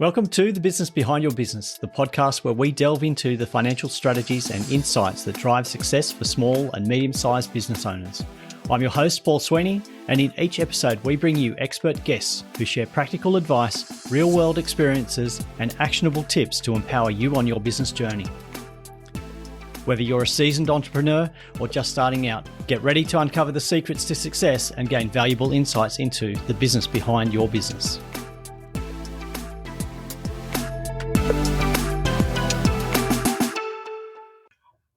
Welcome to The Business Behind Your Business, the podcast where we delve into the financial strategies and insights that drive success for small and medium-sized business owners. I'm your host, Paul Sweeney, and in each episode we bring you expert guests who share practical advice, real-world experiences, and actionable tips to empower you on your business journey. Whether you're a seasoned entrepreneur or just starting out, get ready to uncover the secrets to success and gain valuable insights into the business behind your business.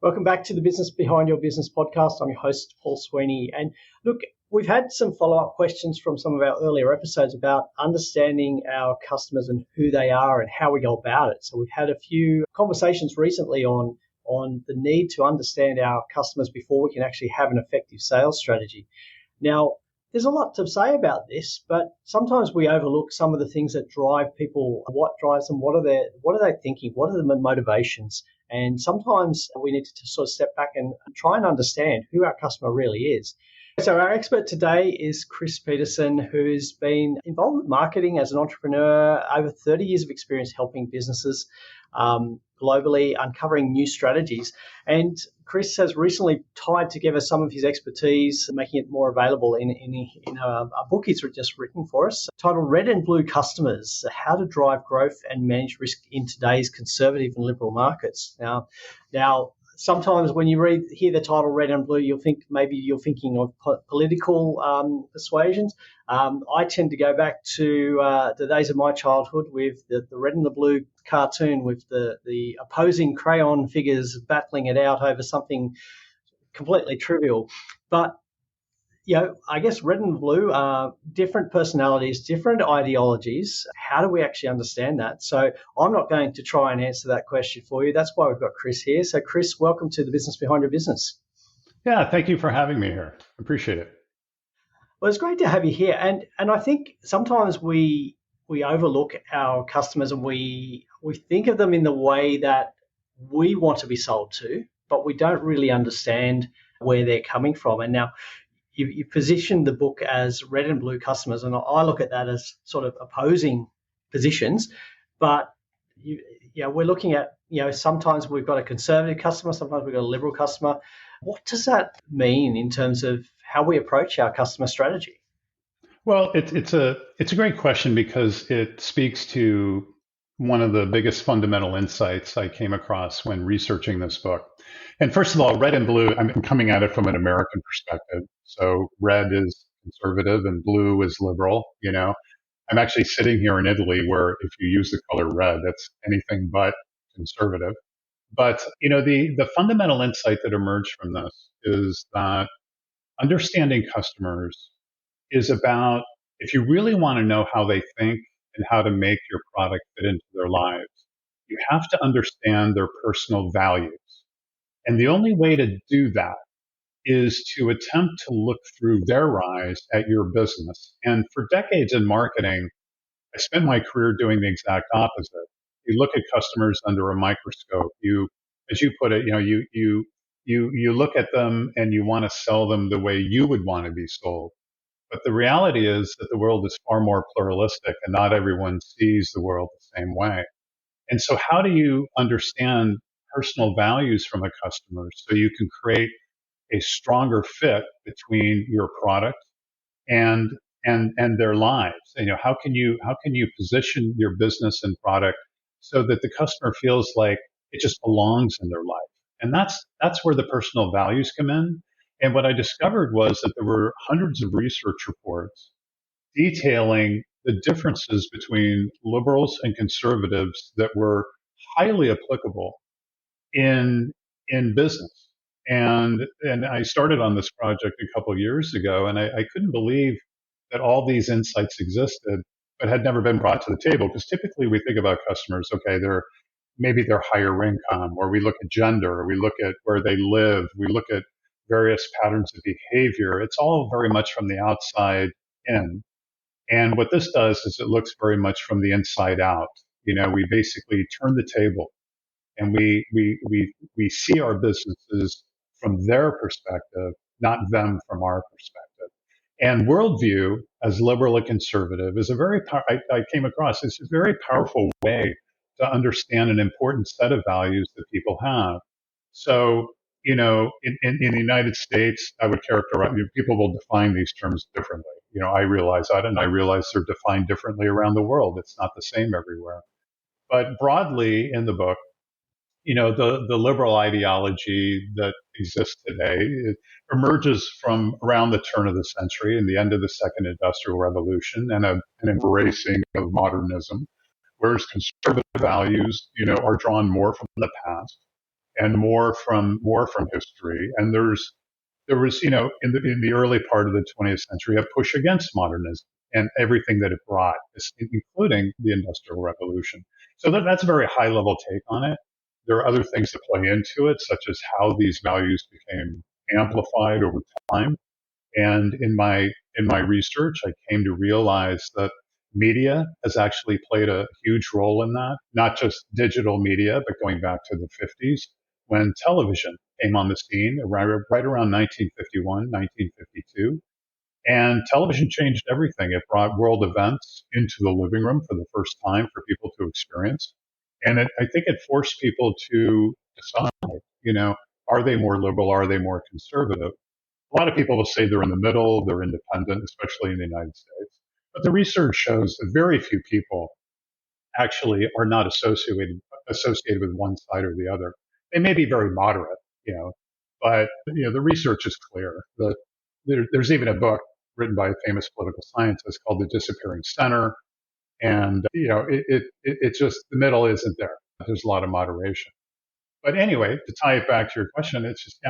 Welcome back to the Business Behind Your Business podcast. I'm your host, Paul Sweeney. And look, we've had some follow-up questions from some of our earlier episodes about understanding our customers and who they are and how we go about it. So we've had a few conversations recently on the need to understand our customers before we can actually have an effective sales strategy. Now, there's a lot to say about this, but sometimes we overlook some of the things that drive people. What drives them? What are they thinking? What are the motivations? And sometimes we need to sort of step back and try and understand who our customer really is. So our expert today is Chris Peterson, who's been involved with marketing as an entrepreneur, over 30 years of experience helping businesses globally, uncovering new strategies. And Chris has recently tied together some of his expertise, making it more available in a book he's just written for us, titled Red and Blue Customers, How to Drive Growth and Manage Risk in Today's Conservative and Liberal Markets. Now, sometimes when you hear the title Red and Blue, maybe you're thinking of political persuasions. I tend to go back to the days of my childhood with the red and the blue cartoon with the opposing crayon figures battling it out over something completely trivial. But I guess red and blue are different personalities, different ideologies. How do we actually understand that? So I'm not going to try and answer that question for you. That's why we've got Chris here. So Chris, welcome to the Business Behind Your Business. Yeah, thank you for having me here. Appreciate it. Well, it's great to have you here. And I think sometimes we overlook our customers and we think of them in the way that we want to be sold to, but we don't really understand where they're coming from. And now, you positioned the book as red and blue customers, and I look at that as sort of opposing positions. But we're looking at sometimes we've got a conservative customer, sometimes we've got a liberal customer. What does that mean in terms of how we approach our customer strategy? Well, it's a great question because it speaks to one of the biggest fundamental insights I came across when researching this book. And first of all, red and blue, I'm coming at it from an American perspective. So red is conservative and blue is liberal. I'm actually sitting here in Italy where if you use the color red, that's anything but conservative. But, the fundamental insight that emerged from this is that understanding customers is about, if you really want to know how they think and how to make your product fit into their lives, you have to understand their personal values. And the only way to do that is to attempt to look through their eyes at your business. And for decades in marketing, I spent my career doing the exact opposite. You look at customers under a microscope. As you put it, you look at them and you want to sell them the way you would want to be sold. But the reality is that the world is far more pluralistic and not everyone sees the world the same way. And so how do you understand personal values from a customer so you can create a stronger fit between your product and their lives? How can you position your business and product so that the customer feels like it just belongs in their life? And that's where the personal values come in. And what I discovered was that there were hundreds of research reports detailing the differences between liberals and conservatives that were highly applicable in business. And I started on this project a couple of years ago, and I couldn't believe that all these insights existed, but had never been brought to the table. Because typically we think about customers, okay, they're higher income, or we look at gender, or we look at where they live, we look at various patterns of behavior. It's all very much from the outside in. And what this does is it looks very much from the inside out. We basically turn the table and we see our businesses from their perspective, not them from our perspective. And worldview, as liberal and conservative, is a I came across, it's a very powerful way to understand an important set of values that people have. So, in the United States, I would characterize, people will define these terms differently. I realize that, and I realize they're defined differently around the world. It's not the same everywhere. But broadly in the book, the liberal ideology that exists today, it emerges from around the turn of the century and the end of the second industrial revolution and an embracing of modernism, whereas conservative values, are drawn more from the past and more from history. And there was, in the early part of the 20th century, a push against modernism and everything that it brought, including the Industrial Revolution. So that's a very high level take on it. There are other things that play into it, such as how these values became amplified over time. And in my research, I came to realize that media has actually played a huge role in that, not just digital media, but going back to the 50s when television came on the scene right around 1951, 1952. And television changed everything. It brought world events into the living room for the first time for people to experience. And I think it forced people to decide, are they more liberal? Are they more conservative? A lot of people will say they're in the middle, they're independent, especially in the United States. But the research shows that very few people actually are not associated with one side or the other. They may be very moderate, but the research is clear. There's even a book written by a famous political scientist called The Disappearing Center, and it's just the middle isn't there. There's a lot of moderation. But anyway, to tie it back to your question, it's just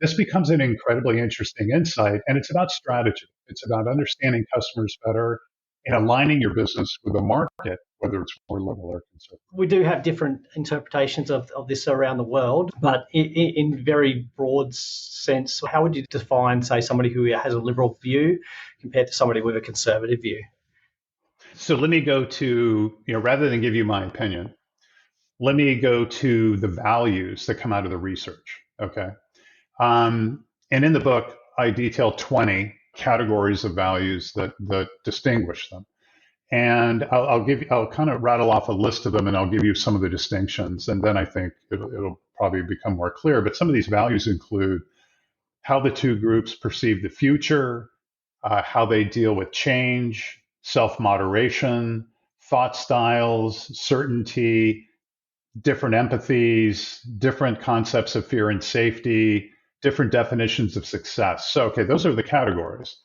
this becomes an incredibly interesting insight, and it's about strategy. It's about understanding customers better and aligning your business with the market, whether it's more liberal or conservative. We do have different interpretations of this around the world, but in very broad sense, how would you define, say, somebody who has a liberal view compared to somebody with a conservative view? So let me go to, rather than give you my opinion, let me go to the values that come out of the research. Okay. And in the book, I detail 20 categories of values that distinguish them. And I'll kind of rattle off a list of them, and I'll give you some of the distinctions. And then I think it'll probably become more clear. But some of these values include how the two groups perceive the future, how they deal with change, self-moderation, thought styles, certainty, different empathies, different concepts of fear and safety, different definitions of success. So, okay, those are the categories.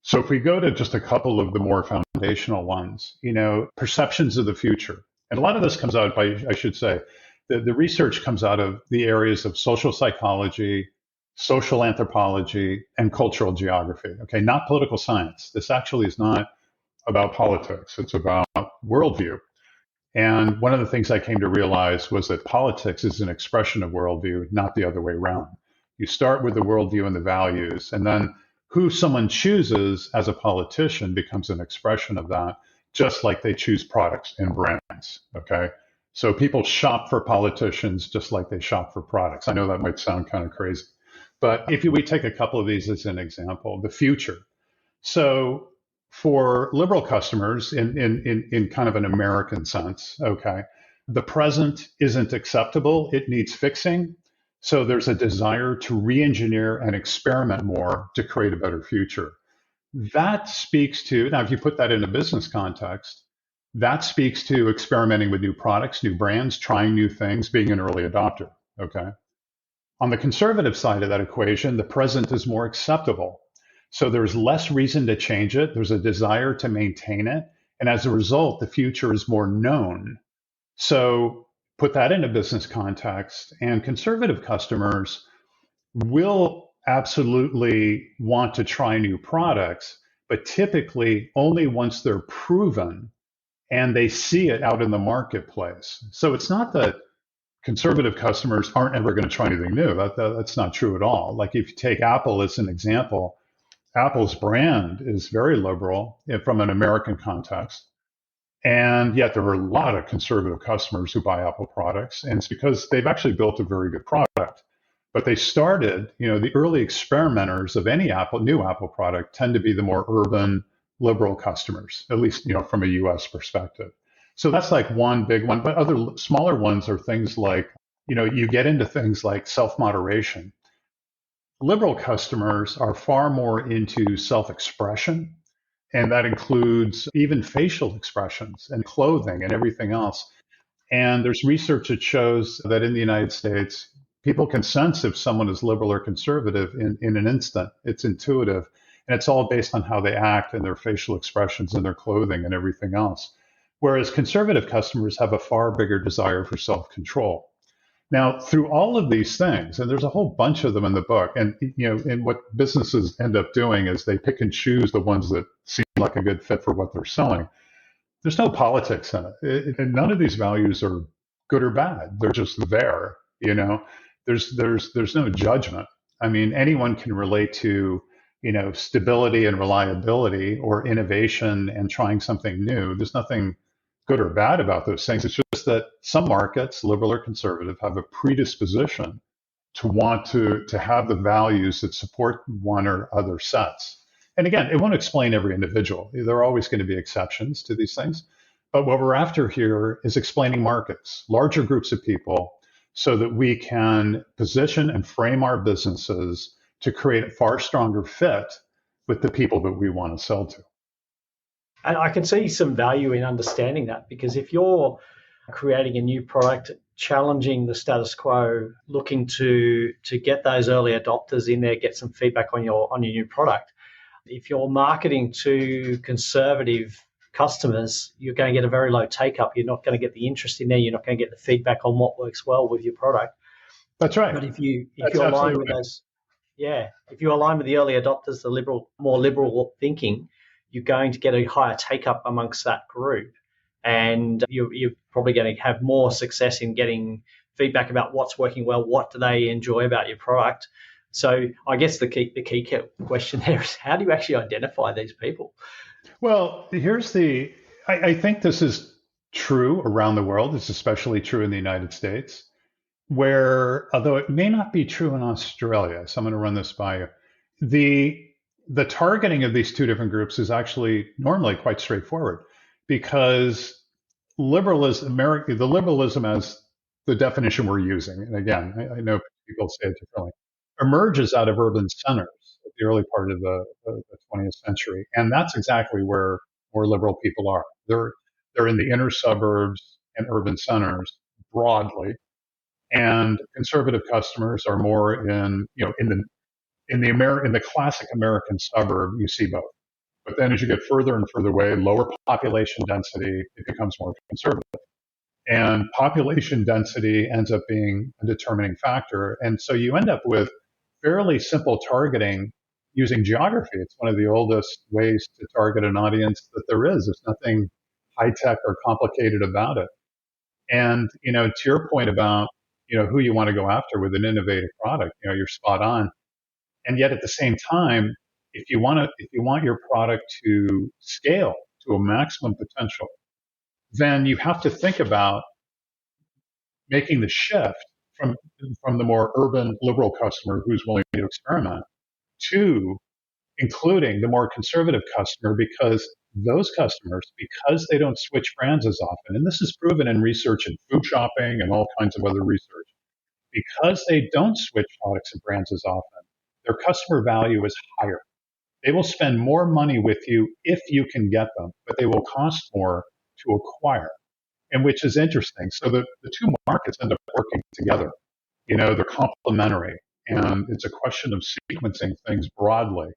So if we go to just a couple of the more foundational ones, perceptions of the future. And a lot of this comes out by, I should say, the research comes out of the areas of social psychology, social anthropology, and cultural geography. Okay, not political science. This actually is not about politics. It's about worldview. And one of the things I came to realize was that politics is an expression of worldview, not the other way around. You start with the worldview and the values, and then who someone chooses as a politician becomes an expression of that, just like they choose products and brands. Okay. So people shop for politicians just like they shop for products. I know that might sound kind of crazy, but if we take a couple of these as an example, the future. So for liberal customers in kind of an American sense, okay, the present isn't acceptable. It needs fixing. So there's a desire to re-engineer and experiment more to create a better future. That speaks to, now if you put that in a business context, that speaks to experimenting with new products, new brands, trying new things, being an early adopter, okay? On the conservative side of that equation, the present is more acceptable. So there's less reason to change it. There's a desire to maintain it. And as a result, the future is more known. So put that in a business context, and conservative customers will absolutely want to try new products, but typically only once they're proven and they see it out in the marketplace. So it's not that conservative customers aren't ever going to try anything new. That's not true at all. Like if you take Apple as an example, Apple's brand is very liberal from an American context. And yet there are a lot of conservative customers who buy Apple products. And it's because they've actually built a very good product. But they started, the early experimenters of any new Apple product tend to be the more urban, liberal customers, at least, from a US perspective. So that's like one big one. But other smaller ones are things like, you get into things like self-moderation. Liberal customers are far more into self-expression, and that includes even facial expressions and clothing and everything else. And there's research that shows that in the United States, people can sense if someone is liberal or conservative in an instant. It's intuitive. And it's all based on how they act and their facial expressions and their clothing and everything else. Whereas conservative customers have a far bigger desire for self-control. Now, through all of these things, and there's a whole bunch of them in the book, and what businesses end up doing is they pick and choose the ones that seem like a good fit for what they're selling. There's no politics in it. And none of these values are good or bad. They're just there. There's no judgment. I mean, anyone can relate to, stability and reliability or innovation and trying something new. There's nothing good or bad about those things. It's just that some markets, liberal or conservative, have a predisposition to want to have the values that support one or other sets. And again, it won't explain every individual. There are always going to be exceptions to these things. But what we're after here is explaining markets, larger groups of people, so that we can position and frame our businesses to create a far stronger fit with the people that we want to sell to. And I can see some value in understanding that, because if you're creating a new product, challenging the status quo, looking to get those early adopters in there, get some feedback on your new product, if you're marketing to conservative customers, you're going to get a very low take up. You're not going to get the interest in there. You're not going to get the feedback on what works well with your product. That's right. But if you align with those, if you align with the early adopters, the more liberal thinking, you're going to get a higher take up amongst that group, and you're probably going to have more success in getting feedback about what's working well, what do they enjoy about your product. So I guess the key question there is, how do you actually identify these people? Well, I think this is true around the world. It's especially true in the United States, where, although it may not be true in Australia, so I'm going to run this by you, the targeting of these two different groups is actually normally quite straightforward, because the liberalism as the definition we're using, and again, I know people say it differently, emerges out of urban centers at the early part of the 20th century. And that's exactly where more liberal people are. They're in the inner suburbs and urban centers broadly. And conservative customers are more in the classic American suburb. You see both. But then as you get further and further away, lower population density, it becomes more conservative. And population density ends up being a determining factor. And so you end up with fairly simple targeting using geography. It's one of the oldest ways to target an audience that there is. There's nothing high tech or complicated about it. And, to your point about, who you want to go after with an innovative product, you're spot on. And yet at the same time, if you want your product to scale to a maximum potential, then you have to think about making the shift from the more urban liberal customer who's willing to experiment to including the more conservative customer, because those customers, because they don't switch brands as often, and this is proven in research in food shopping and all kinds of other research, because they don't switch products and brands as often, their customer value is higher. They will spend more money with you if you can get them, but they will cost more to acquire, and which is interesting. So the two markets end up working together. They're complementary, and it's a question of sequencing things broadly,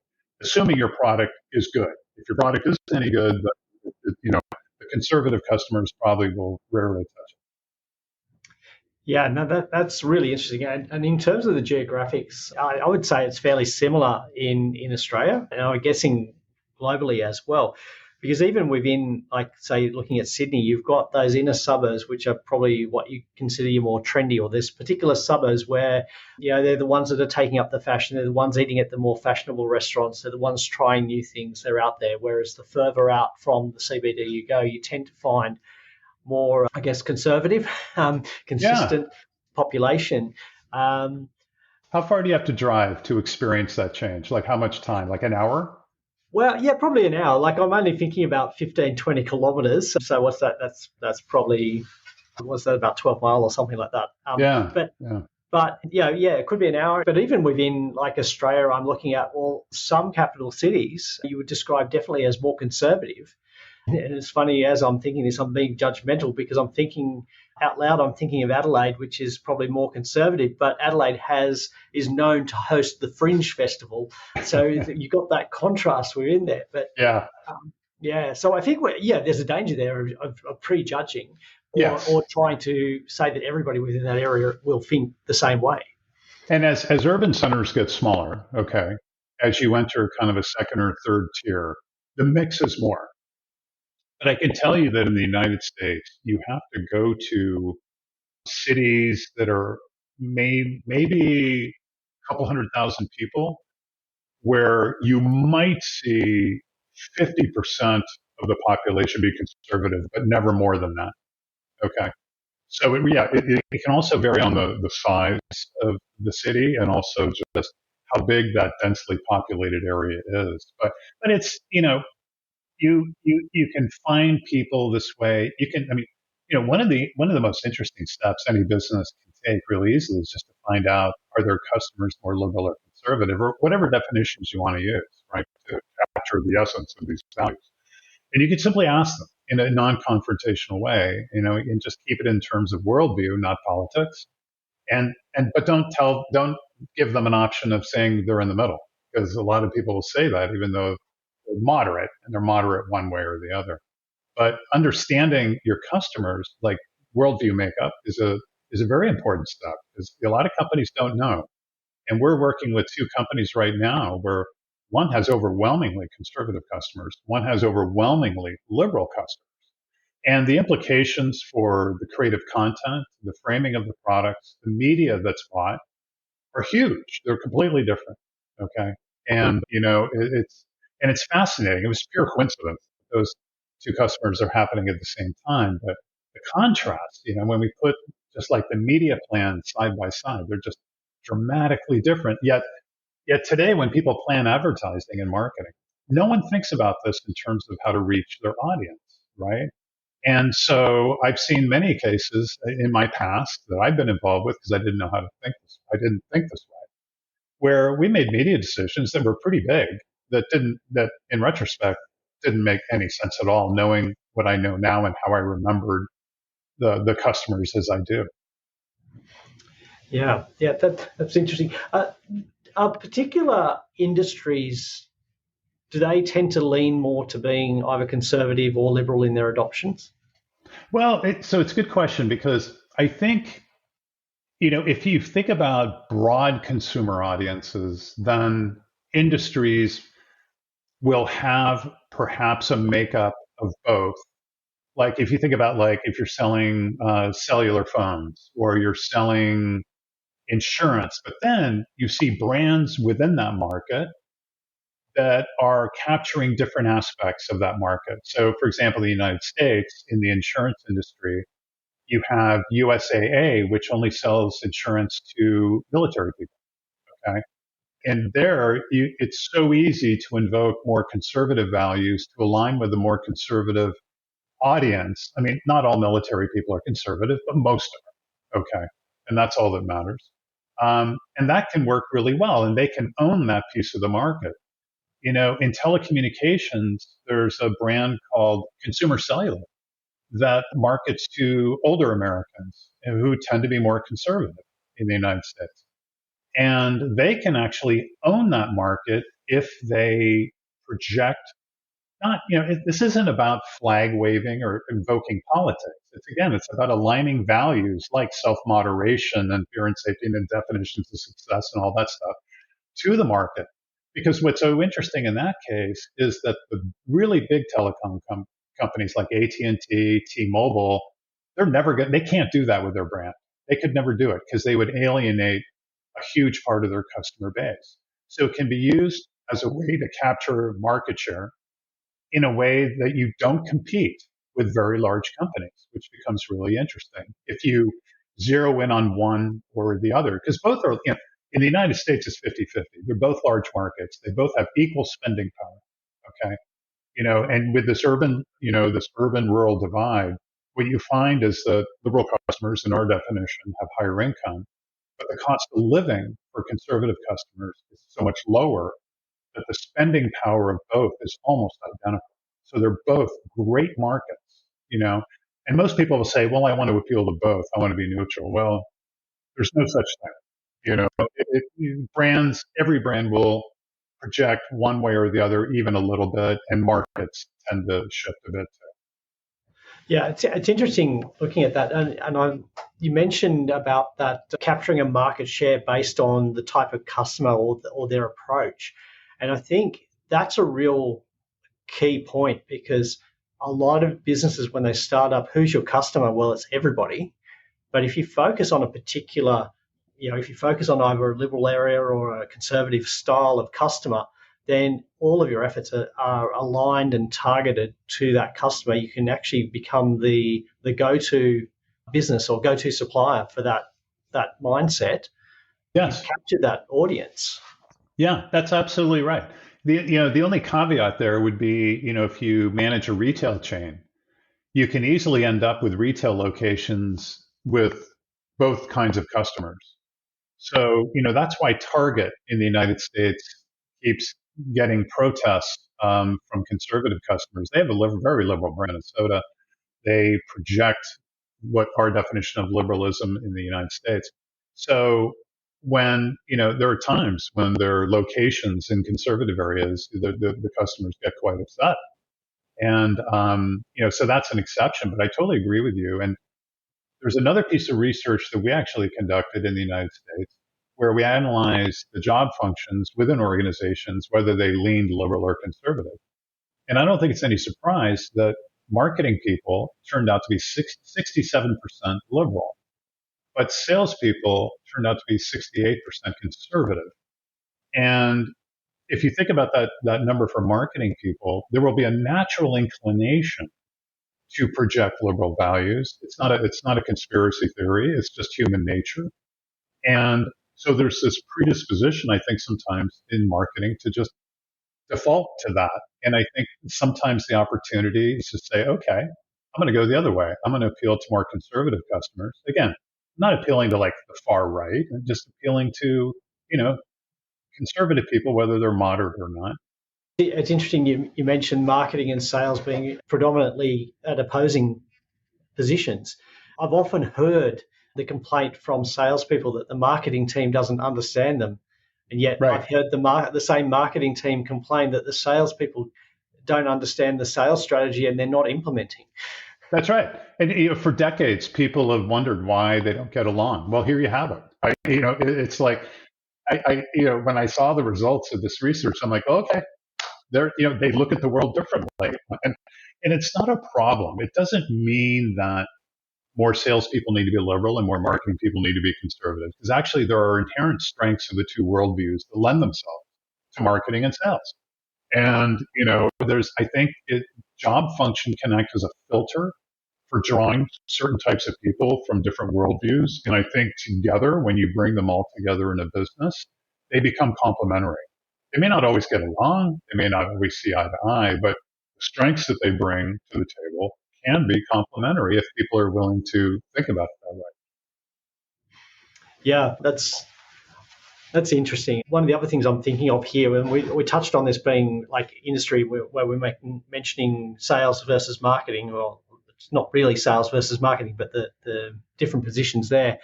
assuming your product is good. If your product isn't any good, the conservative customers probably will rarely touch it. Yeah, no, that's really interesting. And in terms of the geographics, I would say it's fairly similar in Australia, and I'm guessing globally as well. Because even within, like, say, looking at Sydney, you've got those inner suburbs, which are probably what you consider your more trendy, or there's particular suburbs where, they're the ones that are taking up the fashion. They're the ones eating at the more fashionable restaurants. They're the ones trying new things. They're out there. Whereas the further out from the CBD you go, you tend to find more, I guess, conservative, consistent population. How far do you have to drive to experience that change? Like how much time? Like an hour? Well, yeah, probably an hour. Like I'm only thinking about 15, 20 kilometers. So what's that? That's probably, what's that, about 12 mile or something like that. Yeah. But Yeah. yeah, it could be an hour. But even within like Australia, I'm looking at, well, some capital cities you would describe definitely as more conservative. And it's funny, as I'm thinking this, I'm being judgmental because I'm thinking out loud. I'm thinking of Adelaide, which is probably more conservative, but Adelaide is known to host the Fringe Festival, so you got that contrast within there. But Yeah. yeah, so I think there's a danger there of prejudging Yes. or trying to say that everybody within that area will think the same way. And as urban centers get smaller, okay, as you enter kind of a second or third tier, the mix is more. But I can tell you that in the United States, you have to go to cities that are maybe a couple 100,000 people, where you might see 50% of the population be conservative, but never more than that. Okay. So it can also vary on the size of the city and also just how big that densely populated area is. But it's, you can find people this way. You can, I mean, one of the most interesting steps any business can take really easily is just to find out, are their customers more liberal or conservative, or whatever definitions you want to use, right, to capture the essence of these values. And you can simply ask them in a non-confrontational way, and just keep it in terms of worldview, not politics. But don't give them an option of saying they're in the middle, because a lot of people will say that even though they're moderate, and they're moderate one way or the other. But understanding your customers, like worldview makeup, is a very important step, because a lot of companies don't know. And we're working with two companies right now where one has overwhelmingly conservative customers, one has overwhelmingly liberal customers. And the implications for the creative content, the framing of the products, the media that's bought are huge. They're completely different. Okay. And, it's fascinating. It was pure coincidence. Those two customers are happening at the same time. But the contrast, when we put just like the media plans side by side, they're just dramatically different. Yet today, when people plan advertising and marketing, no one thinks about this in terms of how to reach their audience, right? And so I've seen many cases in my past that I've been involved with, because I didn't know how to think this. I didn't think this way, where we made media decisions that were pretty big, that in retrospect didn't make any sense at all, knowing what I know now and how I remembered the customers as I do. Yeah, that's interesting. Are particular industries, do they tend to lean more to being either conservative or liberal in their adoptions? Well, so it's a good question, because I think, if you think about broad consumer audiences, then industries will have perhaps a makeup of both. Like if you think about, like, if you're selling cellular phones, or you're selling insurance, but then you see brands within that market that are capturing different aspects of that market. So, for example, the United States, in the insurance industry, you have USAA, which only sells insurance to military people. Okay. And it's so easy to invoke more conservative values to align with a more conservative audience. I mean, not all military people are conservative, but most of them. Okay. And that's all that matters. And that can work really well, and they can own that piece of the market. In telecommunications, there's a brand called Consumer Cellular that markets to older Americans who tend to be more conservative in the United States. And they can actually own that market if they project not, this isn't about flag waving or invoking politics. It's about aligning values like self moderation and fear and safety and definitions of success and all that stuff to the market. Because what's so interesting in that case is that the really big telecom companies like AT&T, T-Mobile, they can't do that with their brand. They could never do it, because they would alienate a huge part of their customer base. So it can be used as a way to capture market share in a way that you don't compete with very large companies, which becomes really interesting if you zero in on one or the other, because both are, In the United States, it's 50-50. They're both large markets. They both have equal spending power. Okay. And with this urban rural divide, what you find is that liberal customers, in our definition, have higher income, but the cost of living for conservative customers is so much lower that the spending power of both is almost identical. So they're both great markets, and most people will say, well, I want to appeal to both. I want to be neutral. Well, there's no such thing. Every brand will project one way or the other, even a little bit, and markets tend to shift a bit too. Yeah, it's interesting looking at that, you mentioned about that capturing a market share based on the type of customer or their approach, and I think that's a real key point, because a lot of businesses, when they start up, who's your customer? Well, it's everybody. But if you focus on a particular, if you focus on either a liberal area or a conservative style of customer, then all of your efforts are aligned and targeted to that customer. You can actually become the go-to business or go-to supplier for that mindset. Yes. You've captured that audience. Yeah, that's absolutely right. The only caveat there would be, if you manage a retail chain, you can easily end up with retail locations with both kinds of customers. So, that's why Target in the United States keeps getting protests from conservative customers. They have a very liberal brand of soda. They project what our definition of liberalism in the United States. So when, there are times when there are locations in conservative areas, the customers get quite upset. And, so that's an exception, but I totally agree with you. And there's another piece of research that we actually conducted in the United States where we analyzed the job functions within organizations, whether they leaned liberal or conservative. And I don't think it's any surprise that marketing people turned out to be 67% liberal, but salespeople turned out to be 68% conservative. And if you think about that number for marketing people, there will be a natural inclination to project liberal values. It's not a conspiracy theory. It's just human nature. And so there's this predisposition, I think, sometimes in marketing to just default to that. And I think sometimes the opportunity is to say, okay, I'm going to go the other way. I'm going to appeal to more conservative customers. Again, I'm not appealing to like the far right. I'm just appealing to, conservative people, whether they're moderate or not. It's interesting you mentioned marketing and sales being predominantly at opposing positions. I've often heard the complaint from salespeople that the marketing team doesn't understand them, and yet right. I've heard the same marketing team complain that the salespeople don't understand the sales strategy and they're not implementing. That's right. And for decades, people have wondered why they don't get along. Well, here you have it. It's like when I saw the results of this research, I'm like, okay, they look at the world differently, and it's not a problem. It doesn't mean that more salespeople need to be liberal and more marketing people need to be conservative, because actually there are inherent strengths of the two worldviews that lend themselves to marketing and sales. And I think job function can act as a filter for drawing certain types of people from different worldviews. And I think together, when you bring them all together in a business, they become complementary. They may not always get along, they may not always see eye to eye, but the strengths that they bring to the table can be complementary if people are willing to think about it that way. Yeah, that's interesting. One of the other things I'm thinking of here, and we touched on this being like industry where we're mentioning sales versus marketing. Well, it's not really sales versus marketing, but the different positions there.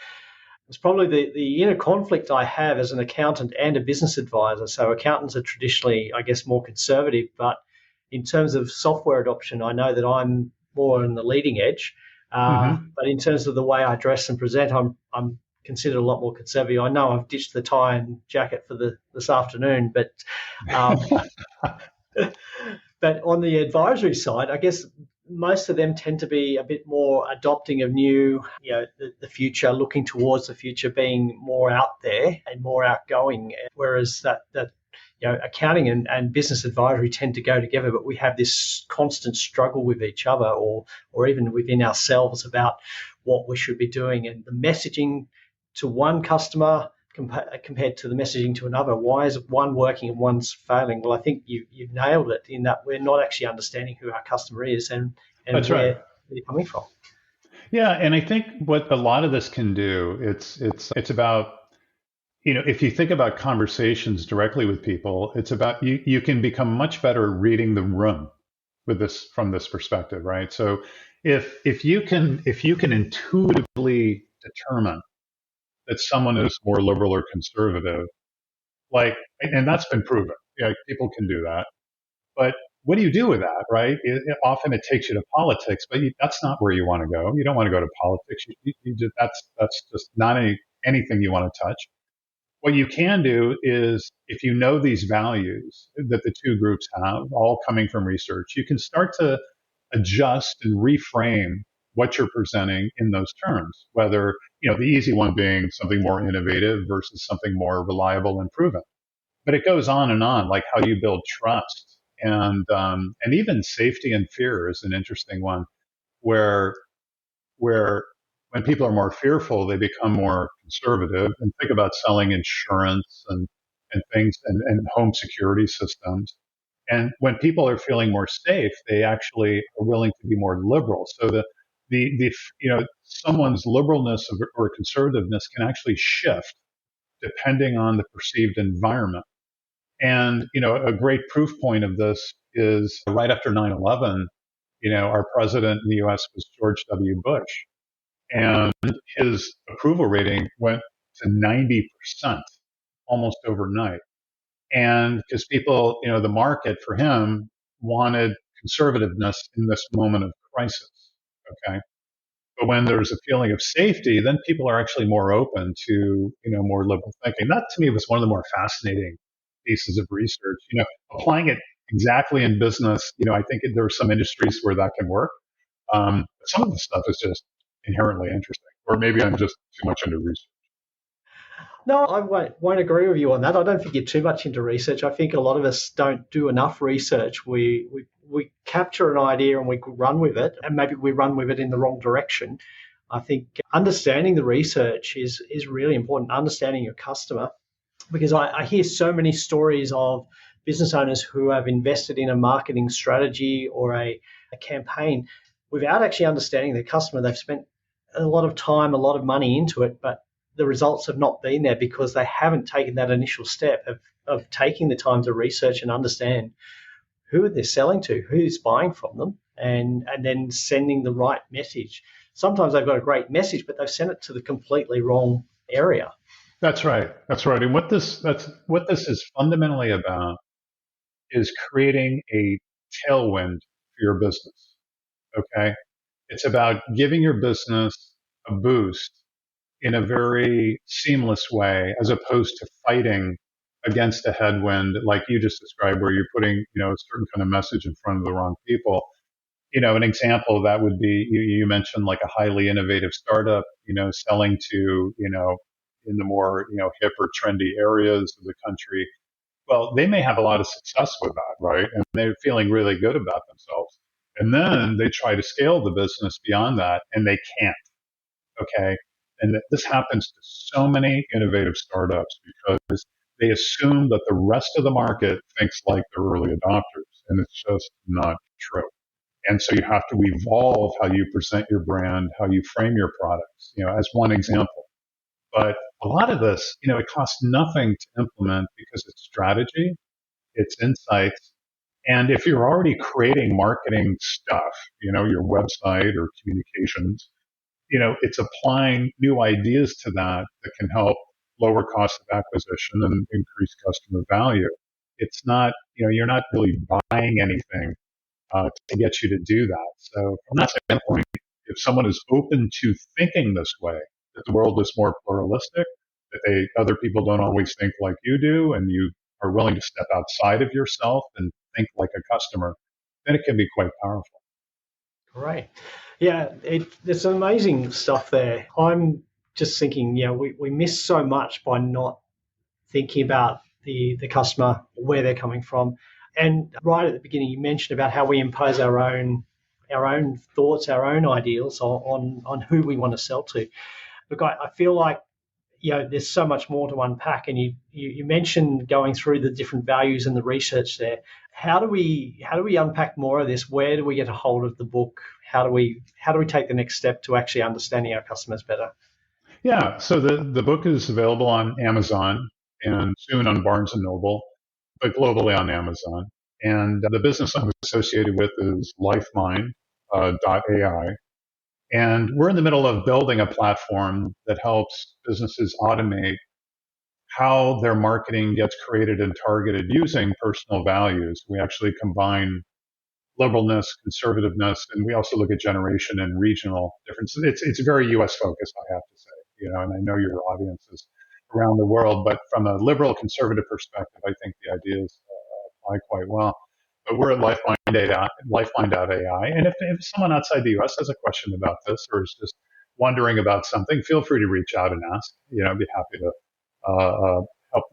It's probably the inner conflict I have as an accountant and a business advisor. So accountants are traditionally, I guess, more conservative, but in terms of software adoption, I know that I'm more on the leading edge. But in terms of the way I dress and present, I'm considered a lot more conservative. I know I've ditched the tie and jacket for this afternoon, but but on the advisory side, I guess most of them tend to be a bit more adopting of new, the future, looking towards the future, being more out there and more outgoing. Whereas that accounting and business advisory tend to go together, but we have this constant struggle with each other or even within ourselves about what we should be doing, and the messaging to one customer compared to the messaging to another? Why is one working and one's failing? Well, I think you've nailed it in that we're not actually understanding who our customer is and That's right. where they're coming from. Yeah, and I think what a lot of this can do, it's about, if you think about conversations directly with people, it's about you can become much better at reading the room with this from this perspective, right? So if you can intuitively determine that someone is more liberal or conservative, and that's been proven. Yeah, people can do that. But what do you do with that, right? Often it takes you to politics, but that's not where you want to go. You don't want to go to politics. That's just not anything you want to touch. What you can do is, if you know these values that the two groups have, all coming from research, you can start to adjust and reframe what you're presenting in those terms, whether, the easy one being something more innovative versus something more reliable and proven. But it goes on, like how you build trust and even safety and fear is an interesting one, where when people are more fearful, they become more conservative. And think about selling insurance and things and home security systems. And when people are feeling more safe, they actually are willing to be more liberal. So someone's liberalness or conservativeness can actually shift depending on the perceived environment. And, a great proof point of this is right after 9/11, our president in the US was George W. Bush, and his approval rating went to 90% almost overnight. And because people, the market for him wanted conservativeness in this moment of crisis. Okay. But when there's a feeling of safety, then people are actually more open to, more liberal thinking. That to me was one of the more fascinating pieces of research. Applying it exactly in business, I think there are some industries where that can work. Some of the stuff is just inherently interesting, or maybe I'm just too much into research. No, I won't agree with you on that. I don't think you're too much into research. I think a lot of us don't do enough research. We capture an idea and we run with it, and maybe we run with it in the wrong direction. I think understanding the research is really important, understanding your customer, because I hear so many stories of business owners who have invested in a marketing strategy or a campaign without actually understanding their customer. They've spent a lot of time, a lot of money into it, but the results have not been there because they haven't taken that initial step of taking the time to research and understand who they're selling to, who's buying from them, and then sending the right message. Sometimes they've got a great message, but they've sent it to the completely wrong area. That's right. And what this is fundamentally about is creating a tailwind for your business. Okay. It's about giving your business a boost in a very seamless way, as opposed to fighting against a headwind like you just described, where you're putting, a certain kind of message in front of the wrong people. An example of that would be, you mentioned like a highly innovative startup, selling to, in the more, hip or trendy areas of the country. Well, they may have a lot of success with that, right? And they're feeling really good about themselves. And then they try to scale the business beyond that, and they can't. Okay. And this happens to so many innovative startups because they assume that the rest of the market thinks like the early adopters, and it's just not true. And so you have to evolve how you present your brand, how you frame your products, as one example. But a lot of this, it costs nothing to implement because it's strategy, it's insights. And if you're already creating marketing stuff, your website or communications, it's applying new ideas to that can help lower cost of acquisition and increase customer value. It's not, you're not really buying anything to get you to do that. So from that standpoint, if someone is open to thinking this way, that the world is more pluralistic, that other people don't always think like you do, and you are willing to step outside of yourself and think like a customer, then it can be quite powerful. Great. Yeah, there's some amazing stuff there. I'm just thinking, we miss so much by not thinking about the customer, where they're coming from. And right at the beginning, you mentioned about how we impose our own thoughts, our own ideals on who we want to sell to. Look, I feel like there's so much more to unpack. And you mentioned going through the different values and the research there. How do we unpack more of this? Where do we get a hold of the book? How do we take the next step to actually understanding our customers better? Yeah, so the book is available on Amazon and soon on Barnes and Noble, but globally on Amazon. And the business I'm associated with is LifeMind.ai. And we're in the middle of building a platform that helps businesses automate how their marketing gets created and targeted using personal values. We actually combine liberalness, conservativeness, and we also look at generation and regional differences. It's very U.S. focused, I have to say, and I know your audience is around the world, but from a liberal conservative perspective, I think the ideas apply quite well. But we're at LifeMind.ai, and if someone outside the U.S. has a question about this or is just wondering about something, feel free to reach out and ask. I'd be happy to help.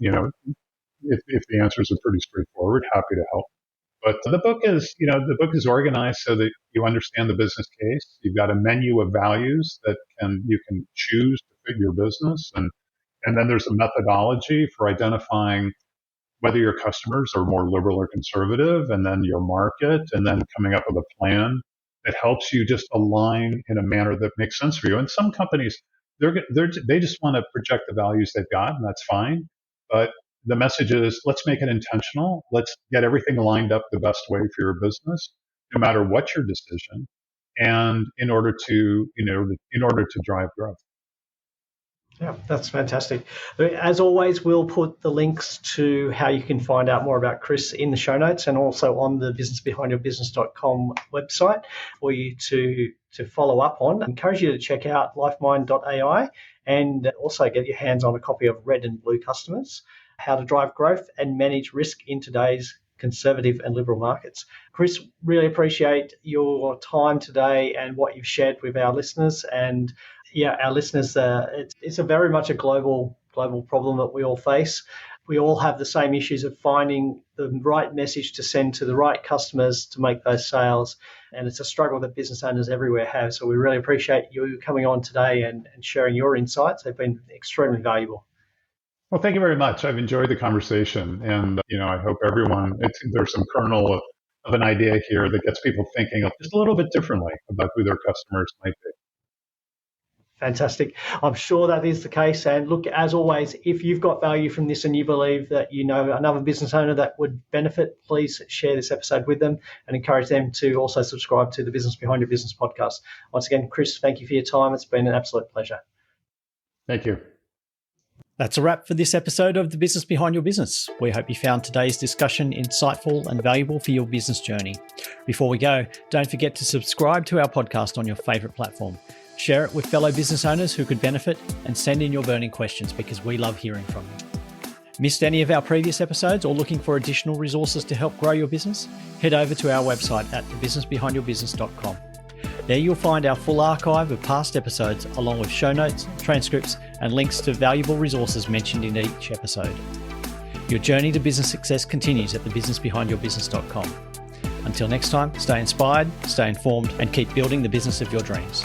If the answers are pretty straightforward, happy to help. But the book is organized so that you understand the business case. You've got a menu of values that you can choose to fit your business, and then there's a methodology for identifying whether your customers are more liberal or conservative, and then your market, and then coming up with a plan that helps you just align in a manner that makes sense for you. And some companies, they just want to project the values they've got, and that's fine. But the message is, let's make it intentional. Let's get everything lined up the best way for your business, no matter what your decision, and in order to drive growth. Yeah, that's fantastic. As always, we'll put the links to how you can find out more about Chris in the show notes and also on the businessbehindyourbusiness.com website for you to follow up on. I encourage you to check out lifemind.ai and also get your hands on a copy of Red and Blue Customers, How to Drive Growth and Manage Risk in Today's Conservative and Liberal Markets. Chris, really appreciate your time today and what you've shared with our listeners. And our listeners, it's a very much a global problem that we all face. We all have the same issues of finding the right message to send to the right customers to make those sales. And it's a struggle that business owners everywhere have. So we really appreciate you coming on today and sharing your insights. They've been extremely valuable. Well, thank you very much. I've enjoyed the conversation. And, I hope there's some kernel of an idea here that gets people thinking just a little bit differently about who their customers might be. Fantastic. I'm sure that is the case. And look, as always, if you've got value from this and you believe that another business owner that would benefit, please share this episode with them and encourage them to also subscribe to the Business Behind Your Business podcast. Once again, Chris, thank you for your time. It's been an absolute pleasure. Thank you. That's a wrap for this episode of The Business Behind Your Business. We hope you found today's discussion insightful and valuable for your business journey. Before we go, don't forget to subscribe to our podcast on your favourite platform. Share it with fellow business owners who could benefit, and send in your burning questions because we love hearing from you. Missed any of our previous episodes or looking for additional resources to help grow your business? Head over to our website at thebusinessbehindyourbusiness.com. There you'll find our full archive of past episodes along with show notes, transcripts, and links to valuable resources mentioned in each episode. Your journey to business success continues at thebusinessbehindyourbusiness.com. Until next time, stay inspired, stay informed, and keep building the business of your dreams.